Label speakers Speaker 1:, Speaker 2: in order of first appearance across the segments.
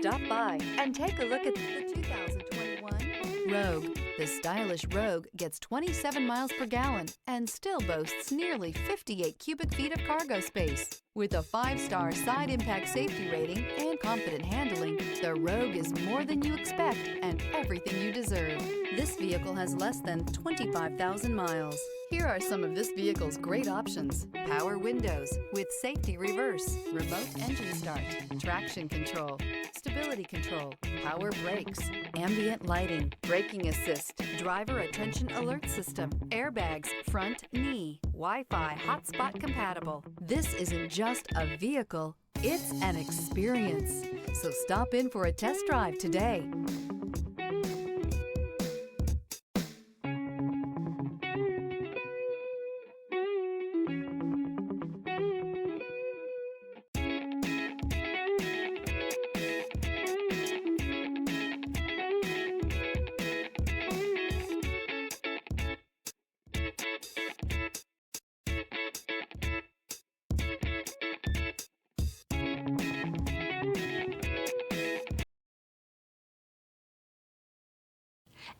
Speaker 1: Stop by and take a look at the 2021 Rogue. The stylish Rogue gets 27 miles per gallon and still boasts nearly 58 cubic feet of cargo space. With a 5-star side impact safety rating and confident handling, the Rogue is more than you expect and everything you deserve. This vehicle has less than 25,000 miles. Here are some of this vehicle's great options: power windows with safety reverse, remote engine start, traction control, stability control, power brakes, ambient lighting, braking assist, driver attention alert system, airbags, front knee, Wi-Fi hotspot compatible. This isn't just a vehicle, it's an experience. So stop in for a test drive today.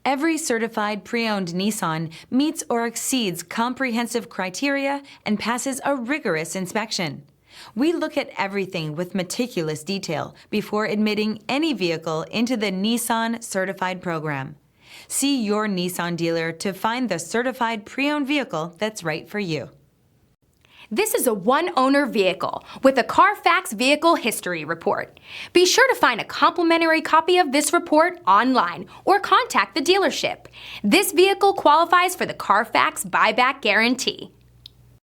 Speaker 2: Every certified pre-owned Nissan meets or exceeds comprehensive criteria and passes a rigorous inspection. We look at everything with meticulous detail before admitting any vehicle into the Nissan Certified program. See your Nissan dealer to find the certified pre-owned vehicle that's right for you.
Speaker 3: This is a one-owner vehicle with a Carfax Vehicle History Report. Be sure to find a complimentary copy of this report online or contact the dealership. This vehicle qualifies for the Carfax Buyback Guarantee.